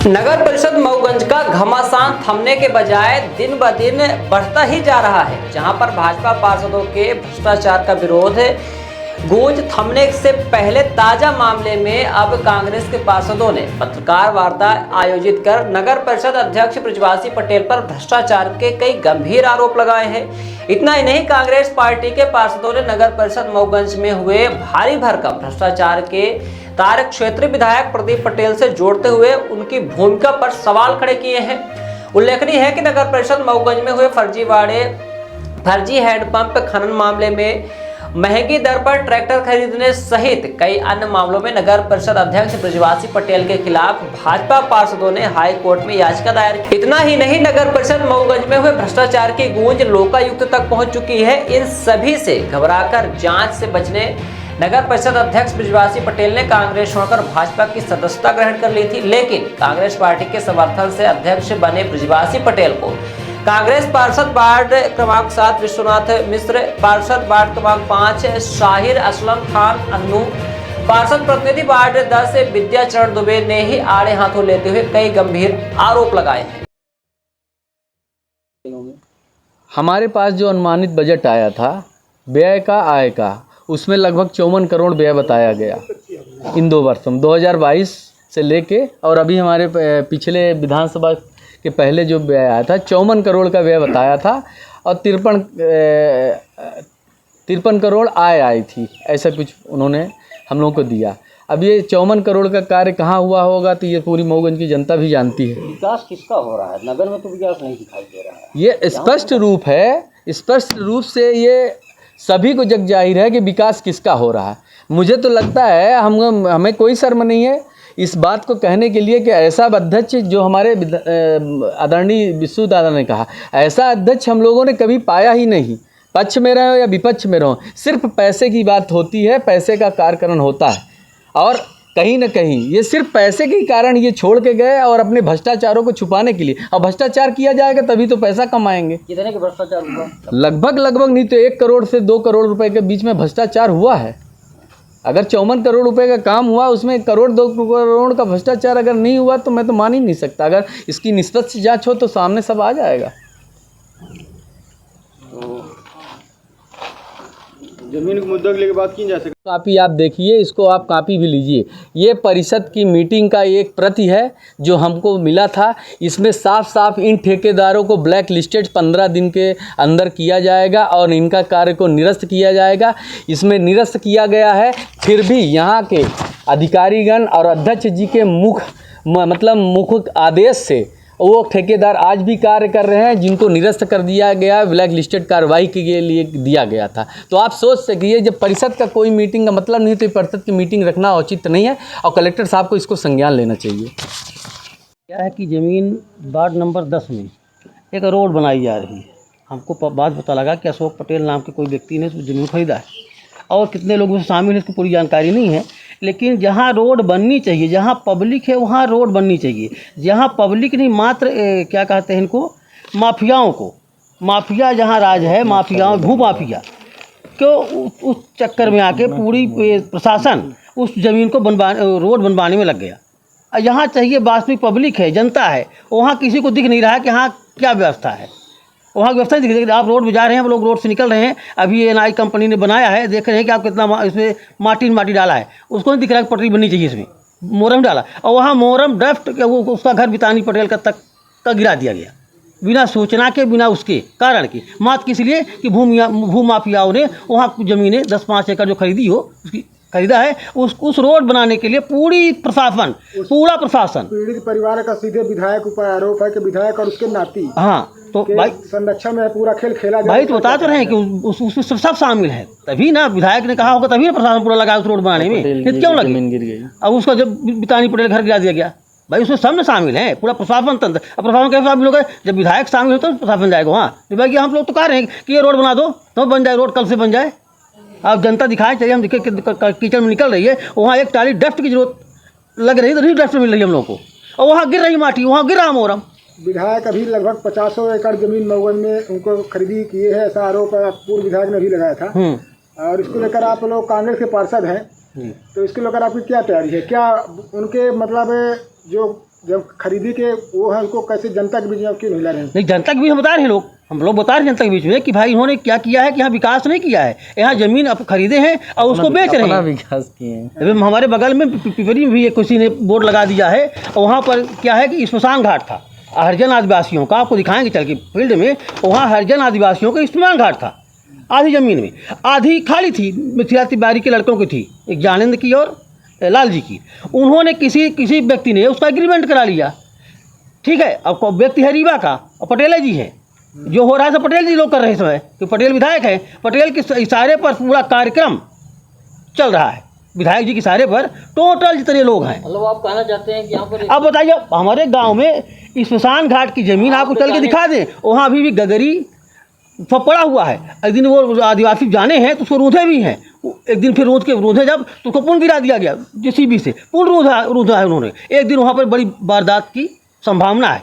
नगर परिषद मऊगंज का घमासान थमने के बजाय दिन ब दिन बढ़ता ही जा रहा है। जहां पर भाजपा पार्षदों के भ्रष्टाचार का विरोध गूंज थमने से पहले ताजा मामले में अब कांग्रेस के पार्षदों ने पत्रकार वार्ता आयोजित कर नगर परिषद अध्यक्ष बृजवासी पटेल पर भ्रष्टाचार के कई गंभीर आरोप लगाए हैं। इतना ही नहीं, कांग्रेस पार्टी के पार्षदों ने नगर परिषद मऊगंज में हुए भारी भरकम भ्रष्टाचार के तार क्षेत्रीय विधायक प्रदीप पटेल से जोड़ते हुए उनकी भूमिका पर सवाल खड़े किए हैं। उल्लेखनीय है कि नगर परिषद मऊगंज में हुए फर्जी हैंडपंप खनन मामले में महंगी दर पर ट्रैक्टर खरीदने सहित कई अन्य मामलों में नगर परिषद अध्यक्ष बृजवासी पटेल के खिलाफ भाजपा पार्षदों ने हाई कोर्ट में याचिका दायर की। इतना ही नहीं, नगर परिषद मऊगंज में हुए भ्रष्टाचार की गूंज लोकायुक्त तक पहुंच चुकी है। इन सभी से घबराकर जांच से बचने नगर परिषद अध्यक्ष बृजवासी पटेल ने कांग्रेस छोड़कर भाजपा की सदस्यता ग्रहण कर ली थी, लेकिन कांग्रेस पार्टी के समर्थन से अध्यक्ष बने बृजवासी पटेल को कांग्रेस पार्षद वार्ड क्रमांक 7 विश्वनाथ मिश्र, पार्षद वार्ड क्रमांक 5 शाहिर असलम खान अन्नू, पार्षद प्रतिनिधि वार्ड 10 विद्याचरण दुबे ने ही आड़े हाथों लेते हुए कई गंभीर आरोप लगाए हैं। हमारे पास जो अनुमानित बजट आया था व्यय का आय का, उसमें लगभग 54 करोड़ व्यय बताया गया इन 2 वर्षों में, 2022 से लेके और अभी हमारे पिछले विधानसभा के पहले जो व्यय आया था 54 करोड़ का व्यय बताया था और 53 करोड़ आय आई थी, ऐसा कुछ उन्होंने हम लोगों को दिया। अब ये 54 करोड़ का कार्य कहाँ हुआ होगा तो ये पूरी मऊगंज की जनता भी जानती है। विकास किसका हो रहा है? नगर में तो विकास नहीं दिखाई दे रहा है। ये स्पष्ट रूप से ये सभी को जग जाहिर है कि विकास किसका हो रहा है। मुझे तो लगता है हमें कोई शर्म नहीं है इस बात को कहने के लिए कि ऐसा अध्यक्ष जो हमारे आदरणीय विशु दादा ने कहा, ऐसा अध्यक्ष हम लोगों ने कभी पाया ही नहीं। पक्ष में रहो या विपक्ष में रहो, सिर्फ पैसे की बात होती है, पैसे का कार्यकरण होता है और कहीं न कहीं ये सिर्फ पैसे के कारण ये छोड़ के गए और अपने भ्रष्टाचारों को छुपाने के लिए। और भ्रष्टाचार किया जाएगा तभी तो पैसा कमाएंगे। कितने के भ्रष्टाचार हुआ? लगभग नहीं तो 1 करोड़ से 2 करोड़ रुपए के बीच में भ्रष्टाचार हुआ है। अगर 54 करोड़ रुपए का काम हुआ, उसमें 1 करोड़ 2 करोड़ का भ्रष्टाचार अगर नहीं हुआ तो मैं तो मान ही नहीं सकता। अगर इसकी निष्पक्ष जांच हो तो सामने सब आ जाएगा। जमीन के मुद्दे के लेके बात की जा सकती। कापी आप देखिए, इसको आप कापी भी लीजिए। ये परिषद की मीटिंग का एक प्रति है जो हमको मिला था। इसमें साफ इन ठेकेदारों को ब्लैक लिस्टेड 15 दिन के अंदर किया जाएगा और इनका कार्य को निरस्त किया जाएगा। इसमें निरस्त किया गया है, फिर भी यहाँ के अधिकारीगण और अध्यक्ष जी के मुख आदेश से वो ठेकेदार आज भी कार्य कर रहे हैं, जिनको निरस्त कर दिया गया, ब्लैक लिस्टेड कार्रवाई के लिए दिया गया था। तो आप सोच सकिए, जब परिषद का कोई मीटिंग का मतलब नहीं तो परिषद की मीटिंग रखना उचित नहीं है और कलेक्टर साहब को इसको संज्ञान लेना चाहिए। क्या है कि ज़मीन वार्ड नंबर 10 में एक रोड बनाई जा रही है। हमको बात पता लगा कि अशोक पटेल नाम के कोई व्यक्ति ने उस ज़मीन खरीदा है और कितने लोग उसमें शामिल हैं इसकी पूरी जानकारी नहीं है। लेकिन जहाँ रोड बननी चाहिए, जहाँ पब्लिक है वहाँ रोड बननी चाहिए। जहाँ पब्लिक नहीं, मात्र क्या कहते हैं इनको, माफियाओं को, माफिया जहाँ राज है, माफियाओं भू माफिया क्यों उस चक्कर में आके पूरी प्रशासन उस ज़मीन को रोड बनवाने में लग गया। यहाँ चाहिए वास्तविक पब्लिक है, जनता है, वहाँ किसी को दिख नहीं रहा है कि हाँ क्या व्यवस्था है। वहाँ व्यवस्था नहीं दिख रही। आप रोड में जा रहे हैं, हम लोग रोड से निकल रहे हैं, अभी NI कंपनी ने बनाया है, देख रहे हैं कि आप कितना इसमें माटी डाला है, उसको नहीं दिख रहा है पटरी बननी चाहिए, इसमें मोरम डाला और वहाँ मोरम डस्ट उसका घर बितानी पटेल का गिरा दिया गया बिना सूचना के, बिना उसके कारण की, मात्र किस लिए कि भू माफियाओं ने वहाँ ज़मीनें 10-5 एकड़ जो खरीदा है उस रोड बनाने के लिए पूरा प्रशासन पीड़ित परिवार का सीधे विधायक ऊपर आरोप है कि विधायक और उसके नाती, हाँ, तो भाई संरक्षण में पूरा खेल खेला भाई तो बता तो रहे हैं कि उसमें सब शामिल है। तभी ना विधायक ने कहा होगा, तभी प्रशासन पूरा लगा उस रोड बनाने में। क्यों लगी? अब उसका जब बितानी पटेल घर गिरा दिया गया, भाई उसमें सब में शामिल है, पूरा प्रशासन तंत्र। अब प्रशासन कैसे शामिल होगा? जब विधायक शामिल हो तो प्रशासन जाएगा वहाँ। भाई हम लोग तो कह रहे हैं कि ये रोड बना दो तो बन जाए, रोड कल से बन जाए। आप जनता दिखाएं, चाहिए हम दिखे कीचड़ में निकल रही है, वहाँ एक टाली डस्ट की जरूरत लग रही है, तो नहीं डस्ट मिल रही है हम लोग को, और वहाँ गिर रही माटी, वहाँ गिर रहा मोरम। विधायक अभी लगभग 50 एकड़ जमीन मऊगंज में उनको खरीदी किए है, ऐसा आरोप पूर्व विधायक ने भी लगाया था। और इसको लेकर आप लोग कांग्रेस के पार्षद हैं, तो इसको लेकर आपकी क्या तैयारी है? क्या उनके मतलब जो जब खरीदी के वो है उसको कैसे जनता के बीच में क्यों नहीं ला रहे हैं? नहीं, जनता के बीच में बता रहे हैं लोग, हम लोग बता रहे हैं जनता के बीच में कि भाई इन्होंने क्या किया है कि यहाँ विकास नहीं किया है, यहाँ ज़मीन अब खरीदे हैं और उसको बेच रहे हैं। विकास किए हैं। अभी हमारे बगल में पिपरी में भी एक किसी ने बोर्ड लगा दिया है और वहाँ पर क्या है कि स्मशान घाट था हरिजन आदिवासियों का, आपको दिखाएंगे चल के फील्ड में, वहाँ हरिजन आदिवासियों का स्मशान घाट था। आधी ज़मीन में, आधी खाली थी, मिथिला तिवारी के लड़कों की थी, एक ज्ञानेंद्र की और लाल जी की। उन्होंने किसी व्यक्ति ने उसका एग्रीमेंट करा लिया, ठीक है। अब व्यक्ति है रीवा का और पटेल जी है, जो हो रहा है सब पटेल जी लोग कर रहे हैं समय, कि पटेल विधायक है, पटेल के इशारे पर पूरा कार्यक्रम चल रहा है, विधायक जी के इशारे पर टोटल जितने लोग हैं। मतलब आप कहना चाहते हैं कि यहाँ पर अब बताइए, हमारे गांव में स्मशान घाट की ज़मीन आपको चल के दिखा दें, वहाँ अभी भी गगरी सब पड़ा हुआ है। एक दिन वो आदिवासी जाने हैं तो उसको रूंधे भी हैं, एक दिन फिर रूंधे जब तो उसको पुल गिरा दिया गया JCB से, पुल रूंधा है उन्होंने। एक दिन वहाँ पर बड़ी वारदात की संभावना है।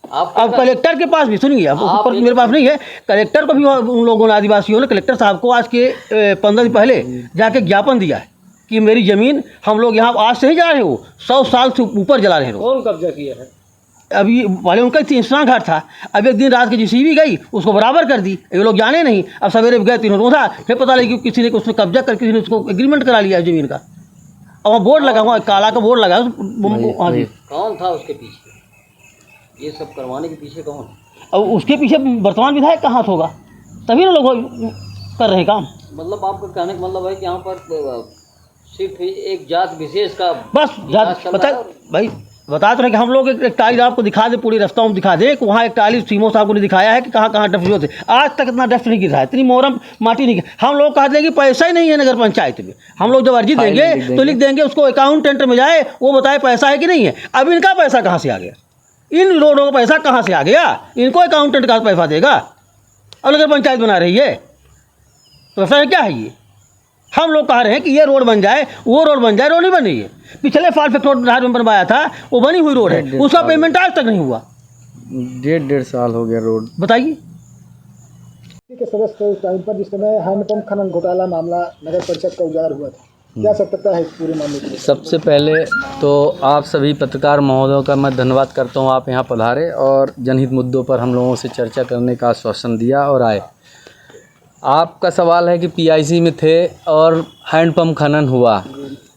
अब कलेक्टर के पास भी सुनिए, अब मेरे पास नहीं है, कलेक्टर को भी उन लोगों ने, आदिवासियों ने कलेक्टर साहब को आज के 15 दिन पहले जाके ज्ञापन दिया है कि मेरी ज़मीन हम लोग यहाँ आज से ही जा रहे हो, 100 साल से ऊपर जला रहे हो। कौन कब्जा किया है? अभी वाले उनका स्मशान घाट था, अब एक दिन रात के JCB गई उसको बराबर कर दी, ये लोग जाने नहीं। अब सवेरे गए तीनों रोधा, फिर पता लगी कि किसी ने उसमें कब्जा कर, किसी ने उसको एग्रीमेंट करा लिया ज़मीन का, और वहाँ बोर्ड लगा हुआ, काला का बोर्ड लगा। हाँ जी, कौन था उसके पीछे, ये सब करवाने के पीछे कौन? और उसके पीछे वर्तमान विधायक का हाथ होगा, तभी ना लोग कर रहे हैं काम। मतलब आपका कहने का मतलब है कि यहाँ पर सिर्फ एक जात विशेष का बस बता तो रहे कि हम लोग एक टाइल आपको दिखा दे, पूरी रास्ता में दिखा दे कि वहाँ एक टाइल सीमो साहब को नहीं दिखाया है कि कहाँ कहाँ डस्ट जो थे, आज तक इतना डस्ट नहीं गिरा है, इतनी मोरम माटी नहीं गिरा। हम लोग कह देंगे पैसा ही नहीं है नगर पंचायत में, हम लोग जब अर्जी देंगे तो लिख देंगे उसको, अकाउंटेंट में जाए वो बताए पैसा है कि नहीं है। अब इनका पैसा कहाँ से आ गया, इन रोडों का पैसा कहाँ से आ गया, इनको अकाउंटेंट का पैसा देगा और नगर पंचायत बना रही है, तो ऐसा क्या है ये? हम लोग कह रहे हैं कि ये रोड बन जाए, वो रोड बन जाए, रोड नहीं बन रही है। पिछले साल रोड बिहार में बनवाया था, वो बनी हुई रोड है, उसका पेमेंट आज तक नहीं हुआ। 1.5 साल हो गया रोड। बताइए के सदस्य थे उस टाइम पर जिस समय हैंडपंप खनन घोटाला मामला नगर परिषद का उजागर हुआ था, क्या सत्यता है इस पूरे मामले की? सबसे पहले तो आप सभी पत्रकार महोदयों का मैं धन्यवाद करता हूँ, आप यहाँ पधारे और जनहित मुद्दों पर हम लोगों से चर्चा करने का आश्वासन दिया और आए। आपका सवाल है कि PIC में थे और हैंडपंप खनन हुआ,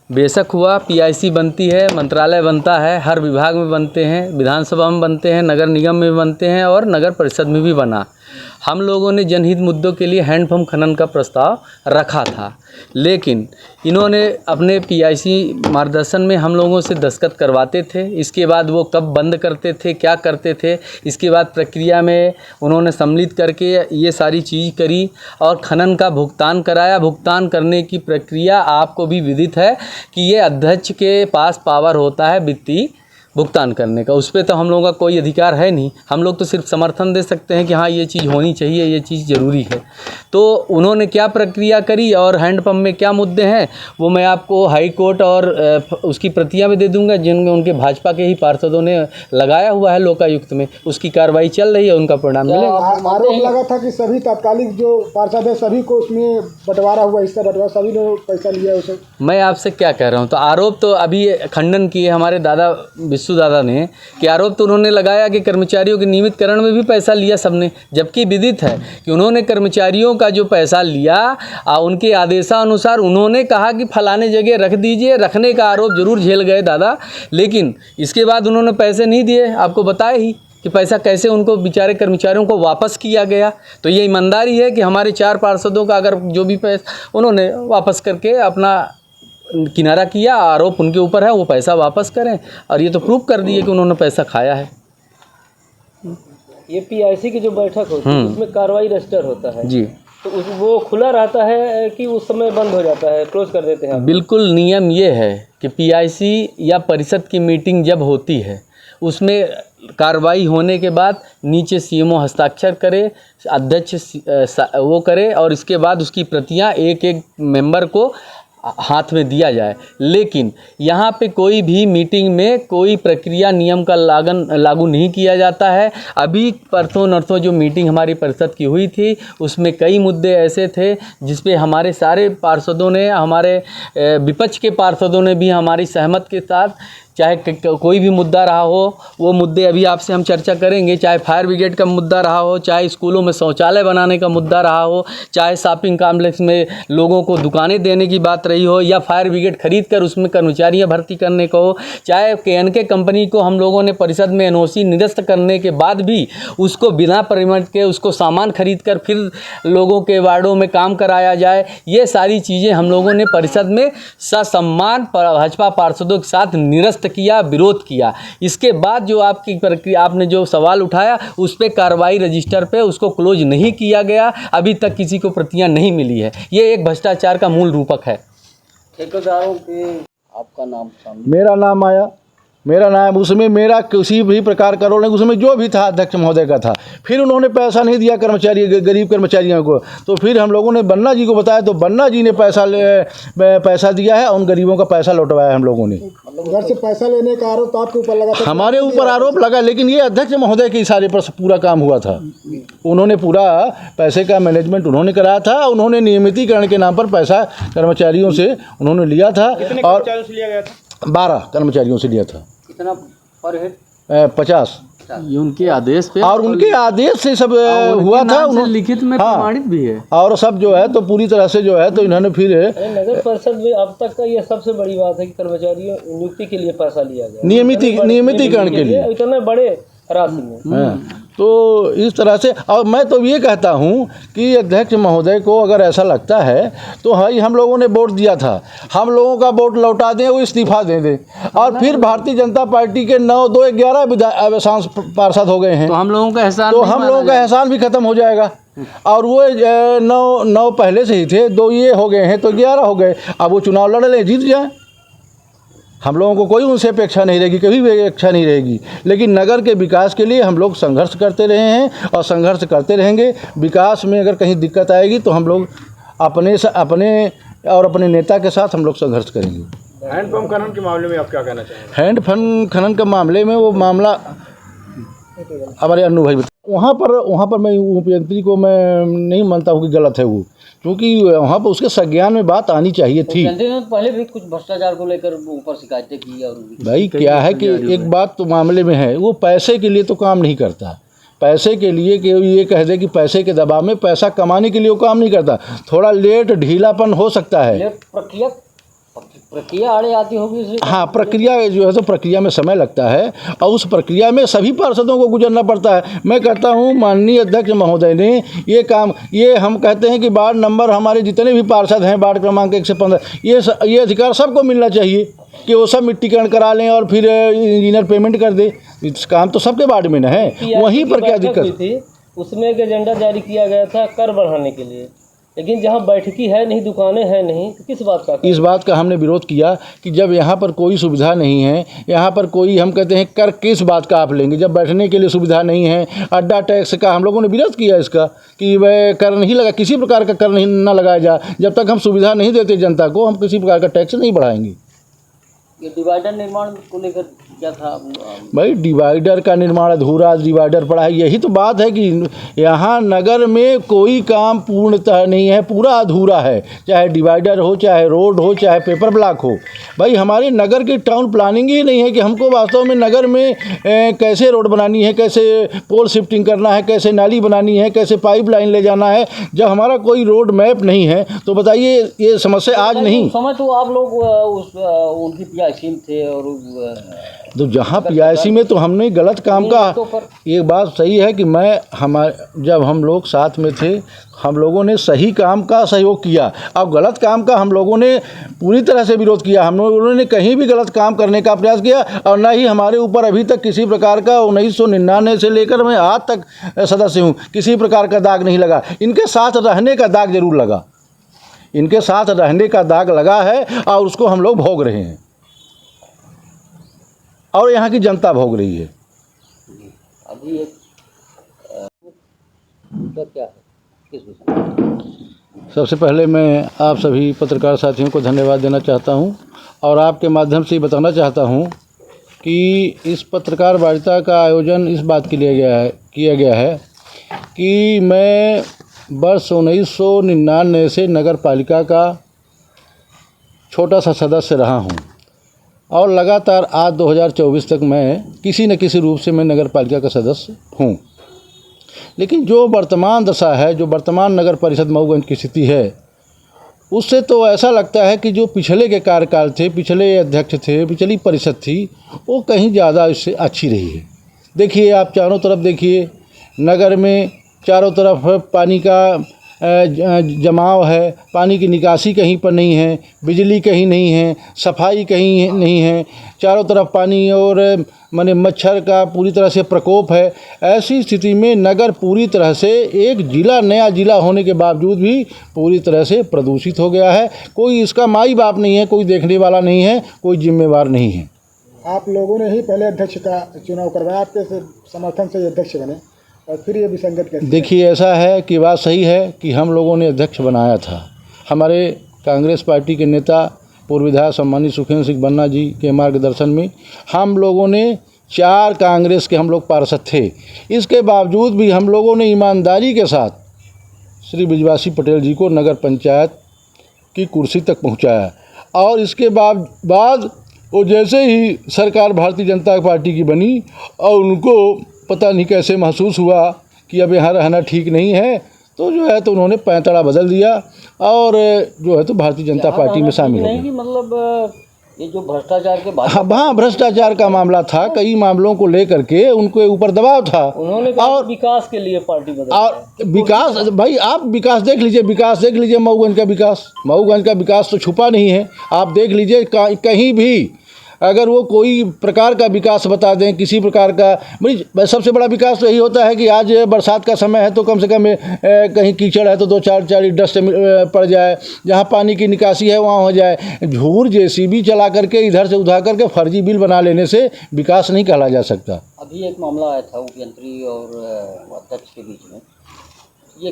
बेशक हुआ। PIC बनती है, मंत्रालय बनता है, हर विभाग में बनते हैं, विधानसभा में बनते हैं, नगर निगम में बनते हैं और नगर परिषद में भी बना। हम लोगों ने जनहित मुद्दों के लिए हैंडपंप खनन का प्रस्ताव रखा था, लेकिन इन्होंने अपने PIC मार्गदर्शन में हम लोगों से दस्तखत करवाते थे, इसके बाद वो कब बंद करते थे, क्या करते थे, इसके बाद प्रक्रिया में उन्होंने सम्मिलित करके ये सारी चीज़ करी और खनन का भुगतान कराया। भुगतान करने की प्रक्रिया आपको भी विदित है कि ये अध्यक्ष के पास पावर होता है वित्तीय भुगतान करने का, उस पर तो हम लोगों का कोई अधिकार है नहीं। हम लोग तो सिर्फ समर्थन दे सकते हैं कि हाँ ये चीज़ होनी चाहिए, ये चीज़ ज़रूरी है। तो उन्होंने क्या प्रक्रिया करी और हैंडपंप में क्या मुद्दे हैं वो मैं आपको हाई कोर्ट और उसकी प्रतियां भी दे दूंगा, जिनमें उनके भाजपा के ही पार्षदों ने लगाया हुआ है लोकायुक्त में, उसकी कार्रवाई चल रही है, उनका परिणाम मिलेगा। आरोप लगा था कि सभी तात्कालिक जो पार्षद है सभी को उसमें बंटवारा हुआ, हिस्सा बंटवारा, सभी ने पैसा लिया उसे। मैं आपसे क्या कह रहा हूँ, तो आरोप तो अभी खंडन किए हमारे दादा विश्व दादा ने कि आरोप तो उन्होंने लगाया कि कर्मचारियों के नियमितकरण में भी पैसा लिया सबने, जबकि विदित है कि उन्होंने कर्मचारियों का जो पैसा लिया उनके आदेशानुसार उन्होंने कहा कि फलाने जगह रख दीजिए, रखने का आरोप जरूर झेल गए दादा, लेकिन इसके बाद उन्होंने पैसे नहीं दिए। आपको बताए ही कि पैसा कैसे उनको बेचारे कर्मचारियों को वापस किया गया। तो ये ईमानदारी है कि हमारे 4 पार्षदों का अगर जो भी पैसा उन्होंने वापस करके अपना किनारा किया, आरोप उनके ऊपर है, वो पैसा वापस करें, और ये तो प्रूव कर दिए कि उन्होंने पैसा खाया है। ये PIC की जो बैठक होती है उसमें कार्रवाई रजिस्टर होता है जी, तो वो खुला रहता है कि उस समय बंद हो जाता है, क्लोज कर देते हैं? बिल्कुल नियम ये है कि PIC या परिषद की मीटिंग जब होती है उसमें कार्रवाई होने के बाद नीचे CMO हस्ताक्षर करे, अध्यक्ष वो करे और इसके बाद उसकी प्रतियां एक एक मेंबर को हाथ में दिया जाए। लेकिन यहाँ पे कोई भी मीटिंग में कोई प्रक्रिया नियम का लागू नहीं किया जाता है। अभी परसों नरसों जो मीटिंग हमारी परिषद की हुई थी उसमें कई मुद्दे ऐसे थे जिस पे हमारे सारे पार्षदों ने, हमारे विपक्ष के पार्षदों ने भी हमारी सहमत के साथ चाहे कोई भी मुद्दा रहा हो, वो मुद्दे अभी आपसे हम चर्चा करेंगे। चाहे फायर ब्रिगेड का मुद्दा रहा हो, चाहे स्कूलों में शौचालय बनाने का मुद्दा रहा हो, चाहे शॉपिंग कॉम्प्लेक्स में लोगों को दुकानें देने की बात रही हो, या फायर ब्रिगेड खरीद कर उसमें कर्मचारियाँ भर्ती करने को हो, चाहे KNK कंपनी को हम लोगों ने परिषद में NOC निरस्त करने के बाद भी उसको बिना परमिट के उसको सामान खरीद कर फिर लोगों के वार्डों में काम कराया जाए, ये सारी चीज़ें हम लोगों ने परिषद में ससम्मान भाजपा पार्षदों के साथ निरस्त किया, विरोध किया। इसके बाद जो आपकी प्रक्रिया, आपने जो सवाल उठाया उस पर कार्रवाई रजिस्टर पे उसको क्लोज नहीं किया गया, अभी तक किसी को प्रतियां नहीं मिली है। ये एक भ्रष्टाचार का मूल रूपक है। ठेकेदारों के आपका नाम सामने, मेरा नाम आया, मेरा नाम, उसमें मेरा किसी भी प्रकार का रोल नहीं, उसमें जो भी था अध्यक्ष महोदय का था। फिर उन्होंने पैसा नहीं दिया कर्मचारी, गरीब कर्मचारियों को, तो फिर हम लोगों ने बन्ना जी को बताया, तो बन्ना जी ने पैसा दिया है, उन गरीबों का पैसा लौटवाया हम लोगों ने। घर से पैसा लेने का आरोप तो आपके ऊपर लगा था? हमारे ऊपर आरोप लगा, लेकिन ये अध्यक्ष महोदय के इशारे पर पूरा काम हुआ था। उन्होंने पूरा पैसे का मैनेजमेंट उन्होंने कराया था, उन्होंने नियमितीकरण के नाम पर पैसा कर्मचारियों से उन्होंने लिया था। और 12 कर्मचारियों से लिया था। कितना पर हेड? 50। ये उनके आदेश पे, और उनके आदेश से सब हुआ था, उन्होंने लिखित में हाँ, प्रमाणित भी है। और सब जो है तो पूरी तरह से जो है तो इन्होंने फिर नगर परिषद में अब तक का ये सबसे बड़ी बात है कि कर्मचारियों नियुक्ति के लिए पैसा लिया गया, नियमितीकरण के लिए इतने बड़े राशि में। हाँ, तो इस तरह से। और मैं तो ये कहता हूँ कि अध्यक्ष महोदय को अगर ऐसा लगता है तो हाँ, हम लोगों ने वोट दिया था, हम लोगों का वोट लौटा दें, वो इस्तीफा दे दें, और फिर भारतीय जनता पार्टी के 9, 2, 11 पार्षद हो गए हैं, तो हम लोगों का एहसान, तो हम लोगों का एहसान भी खत्म हो जाएगा। और वो 9 पहले से ही थे, 2 ये हो गए हैं, तो 11 हो गए। अब वो चुनाव लड़ लें, जीत जाए, हम लोगों को कोई उनसे अपेक्षा नहीं रहेगी, कभी भी अपेक्षा नहीं रहेगी। लेकिन नगर के विकास के लिए हम लोग संघर्ष करते रहे हैं और संघर्ष करते रहेंगे। विकास में अगर कहीं दिक्कत आएगी तो हम लोग अपने और अपने नेता के साथ हम लोग संघर्ष करेंगे। हैंडपंप खनन के मामले में आप क्या कहना चाहेंगे? हैंडपंप खनन के मामले में वो मामला हमारे अन्नू भाई वहाँ पर मैं उपयंत्री को मैं नहीं मानता हूँ कि गलत है वो, क्योंकि वहाँ पर उसके संज्ञान में बात आनी चाहिए थी। पहले भी कुछ भ्रष्टाचार को लेकर ऊपर शिकायतें की, और भाई क्या है कि एक बात तो मामले में है, वो पैसे के लिए तो काम नहीं करता। पैसे के लिए कि ये कह दे कि पैसे के दबाव में पैसा कमाने के लिए वो काम नहीं करता। थोड़ा लेट ढीलापन हो सकता है, प्रक्रिया आड़े आती होगी इसलिए। हाँ, प्रक्रिया जो है तो प्रक्रिया में समय लगता है, और उस प्रक्रिया में सभी पार्षदों को गुजरना पड़ता है। मैं कहता हूँ माननीय अध्यक्ष महोदय ने ये काम, ये हम कहते हैं कि वार्ड नंबर हमारे जितने भी पार्षद हैं, वार्ड क्रमांक 1 से 15, ये अधिकार सबको मिलना चाहिए कि वो सब मिट्टीकरण करा लें और फिर इंजीनियर पेमेंट कर दे। इस काम तो सबके वार्ड में न है, वहीं पर क्या दिक्कत थी? उसमें एक एजेंडा जारी किया गया था कर बढ़ाने के लिए, लेकिन जहाँ बैठकी है नहीं, दुकानें हैं नहीं, तो किस बात का? इस बात का हमने विरोध किया कि जब यहाँ पर कोई सुविधा नहीं है, यहाँ पर कोई, हम कहते हैं कर किस बात का आप लेंगे जब बैठने के लिए सुविधा नहीं है। अड्डा टैक्स का हम लोगों ने विरोध किया इसका कि वह कर नहीं लगा, किसी प्रकार का कर नहीं ना लगाया जाए। जब तक हम सुविधा नहीं देते जनता को, हम किसी प्रकार का टैक्स नहीं बढ़ाएंगे। ये डिवाइडर निर्माण को लेकर क्या था? भाई डिवाइडर का निर्माण अधूरा, डिवाइडर पड़ा है, यही तो बात है कि यहाँ नगर में कोई काम पूर्णतः नहीं है, पूरा अधूरा है। चाहे डिवाइडर हो, चाहे रोड हो, चाहे पेपर ब्लॉक हो। भाई हमारे नगर की टाउन प्लानिंग ही नहीं है कि हमको वास्तव में नगर में कैसे रोड बनानी है, कैसे पोल शिफ्टिंग करना है, कैसे नाली बनानी है, कैसे पाइप लाइन ले जाना है। जब हमारा कोई रोड मैप नहीं है तो बताइए ये समस्या आज नहीं। समय तो आप लोग उनकी PIC थे, और तो जहाँ PIC में तो हमने गलत काम का, एक बात सही है कि जब हम लोग साथ में थे, हम लोगों ने सही काम का सहयोग किया, और गलत काम का हम लोगों ने पूरी तरह से विरोध किया। हम लोगों ने कहीं भी गलत काम करने का प्रयास किया, और न ही हमारे ऊपर अभी तक किसी प्रकार का 1999 से लेकर मैं आज तक सदस्य हूँ, किसी प्रकार का दाग नहीं लगा। इनके साथ रहने का दाग जरूर लगा, इनके साथ रहने का दाग लगा है, और उसको हम लोग भोग रहे हैं, और यहाँ की जनता भोग रही है। अभी एक क्या है, किस विषय? सबसे पहले मैं आप सभी पत्रकार साथियों को धन्यवाद देना चाहता हूं, और आपके माध्यम से बताना चाहता हूं कि इस पत्रकार वार्ता का आयोजन इस बात के लिए किया गया है कि मैं वर्ष 1999 से नगर पालिका का छोटा सा सदस्य रहा हूं। और लगातार आज 2024 तक मैं किसी न किसी रूप से मैं नगर पालिका का सदस्य हूँ। लेकिन जो वर्तमान दशा है, जो वर्तमान नगर परिषद मऊगंज की स्थिति है, उससे तो ऐसा लगता है कि जो पिछले के कार्यकाल थे, पिछले अध्यक्ष थे, पिछली परिषद थी, वो कहीं ज़्यादा इससे अच्छी रही है। देखिए, आप चारों तरफ देखिए, नगर में चारों तरफ पानी का जमाव है, पानी की निकासी कहीं पर नहीं है, बिजली कहीं नहीं है, सफाई कहीं नहीं है, चारों तरफ पानी और माने मच्छर का पूरी तरह से प्रकोप है। ऐसी स्थिति में नगर पूरी तरह से एक जिला, नया जिला होने के बावजूद भी पूरी तरह से प्रदूषित हो गया है। कोई इसका माई बाप नहीं है, कोई देखने वाला नहीं है, कोई जिम्मेवार नहीं है। आप लोगों ने ही पहले अध्यक्ष का चुनाव करवाया, आपके समर्थन से अध्यक्ष बने और फिर ये विसंगत कैसे? देखिए, ऐसा है कि बात सही है कि हम लोगों ने अध्यक्ष बनाया था। हमारे कांग्रेस पार्टी के नेता पूर्व विधायक सम्मानित सुखेंद्र सिंह बन्ना जी के मार्गदर्शन में हम लोगों ने 4 कांग्रेस के हम लोग पार्षद थे। इसके बावजूद भी हम लोगों ने ईमानदारी के साथ श्री बृजवासी पटेल जी को नगर पंचायत की कुर्सी तक पहुंचाया। और इसके बाद वो जैसे ही सरकार भारतीय जनता पार्टी की बनी और उनको पता नहीं कैसे महसूस हुआ कि अब यहाँ रहना ठीक नहीं है, तो जो है तो उन्होंने पैंतड़ा बदल दिया और जो है तो भारतीय जनता पार्टी में शामिल हो गए। मतलब ये जो भ्रष्टाचार के बाद, हाँ, भ्रष्टाचार का मामला था। कई मामलों को लेकर के उनके ऊपर दबाव था। उन्होंने कहा और विकास के लिए पार्टी बदली। और विकास, भाई आप विकास देख लीजिए, मऊगंज का विकास तो छुपा नहीं है। आप देख लीजिए, कहीं भी अगर वो कोई प्रकार का विकास बता दें, किसी प्रकार का, भाई सबसे बड़ा विकास तो यही होता है कि आज बरसात का समय है तो कम से कम कहीं कीचड़ है तो 2-4 डस्ट पड़ जाए, जहाँ पानी की निकासी है वहाँ हो जाए। झूर जेसीबी चला करके इधर से उधर करके फर्जी बिल बना लेने से विकास नहीं कहला जा सकता। अभी एक मामला आया था उपयंत्री और अध्यक्ष के बीच में, ये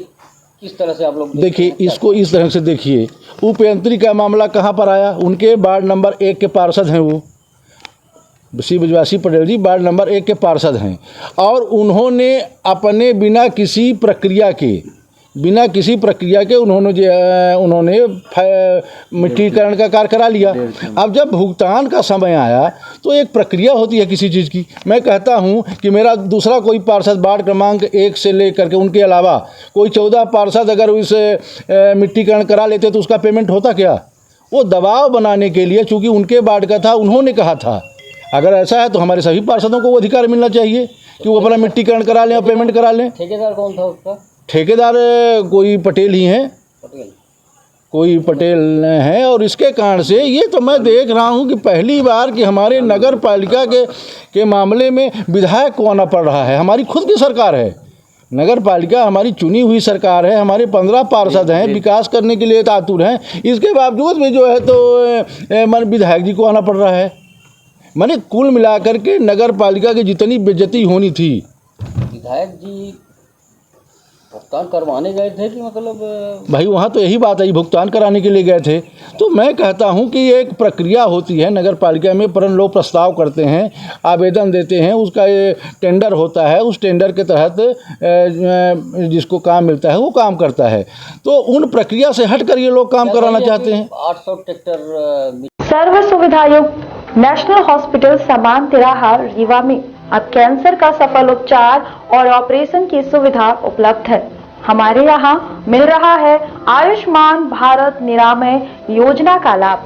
किस तरह से आप लोग देखिए, इसको इस तरह से देखिए, उपयंत्री का मामला कहाँ पर आया? उनके वार्ड नंबर 1 के पार्षद हैं, वो श्री बृजवासी पटेल जी वार्ड नंबर 1 के पार्षद हैं और उन्होंने अपने बिना किसी प्रक्रिया के उन्होंने मिट्टीकरण का कार्य करा लिया। अब जब भुगतान का समय आया तो एक प्रक्रिया होती है किसी चीज़ की। मैं कहता हूं कि मेरा दूसरा कोई पार्षद वार्ड क्रमांक 1 से लेकर के उनके अलावा कोई 14 पार्षद अगर इस मिट्टीकरण करा लेते तो उसका पेमेंट होता क्या? वो दबाव बनाने के लिए, चूँकि उनके वार्ड का था, उन्होंने कहा था। अगर ऐसा है तो हमारे सभी पार्षदों को वो अधिकार मिलना चाहिए कि वो अपना मिट्टीकरण करा लें और पेमेंट करा लें। ठेकेदार कौन था उसका? ठेकेदार कोई पटेल ही हैं, कोई पटेल हैं। और इसके कारण से ये तो मैं देख रहा हूँ कि पहली बार कि हमारे नगर पालिका के मामले में विधायक को आना पड़ रहा है। हमारी खुद की सरकार है, नगर पालिका हमारी चुनी हुई सरकार है, हमारे 15 पार्षद हैं, विकास करने के लिए आतुर हैं। इसके बावजूद भी जो है तो विधायक जी को आना पड़ रहा है। मैंने कुल मिलाकर के नगर पालिका की जितनी बेइज्जती होनी थी। विधायक जी भुगतान करवाने गए थे कि मतलब? भाई वहाँ तो यही बात है, भुगतान कराने के लिए गए थे। तो मैं कहता हूँ कि एक प्रक्रिया होती है नगर पालिका में, परंतु लोग प्रस्ताव करते हैं, आवेदन देते हैं, उसका ये टेंडर होता है, उस टेंडर के तहत जिसको काम मिलता है वो काम करता है। तो उन प्रक्रिया से हट कर ये लोग काम कराना चाहते हैं। 800 ट्रैक्टर सर्व सुविधा युक्त नेशनल हॉस्पिटल समान तिराहा रीवा में अब कैंसर का सफल उपचार और ऑपरेशन की सुविधा उपलब्ध है। हमारे यहाँ मिल रहा है आयुष्मान भारत निरामय योजना का लाभ।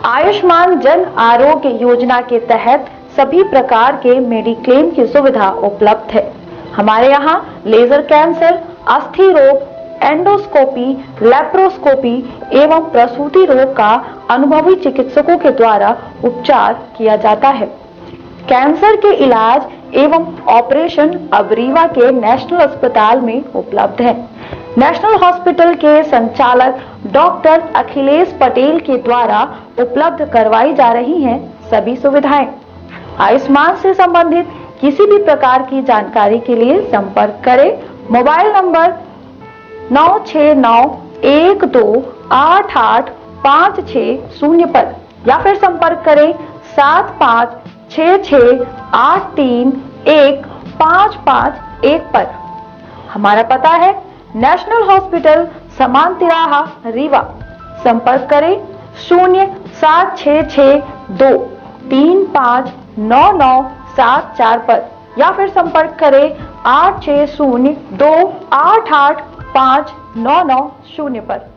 आयुष्मान जन आरोग्य योजना के तहत सभी प्रकार के मेडिक्लेम की सुविधा उपलब्ध है। हमारे यहाँ लेजर कैंसर, अस्थि रोग, एंडोस्कोपी, लेप्रोस्कोपी एवं प्रसूति रोग का अनुभवी चिकित्सकों के द्वारा उपचार किया जाता है। कैंसर के इलाज एवं ऑपरेशन अब रीवा के नेशनल अस्पताल में उपलब्ध है। नेशनल हॉस्पिटल के संचालक डॉक्टर अखिलेश पटेल के द्वारा उपलब्ध करवाई जा रही हैं सभी सुविधाएं। आयुष्मान से संबंधित किसी भी प्रकार की जानकारी के लिए संपर्क करें मोबाइल नंबर 9691288560 पर या फिर संपर्क करें 7566831551 पर। हमारा पता है नेशनल हॉस्पिटल समान तिराहा रीवा। संपर्क करें 07662 359974 पर या फिर संपर्क करें 8602885990 पर।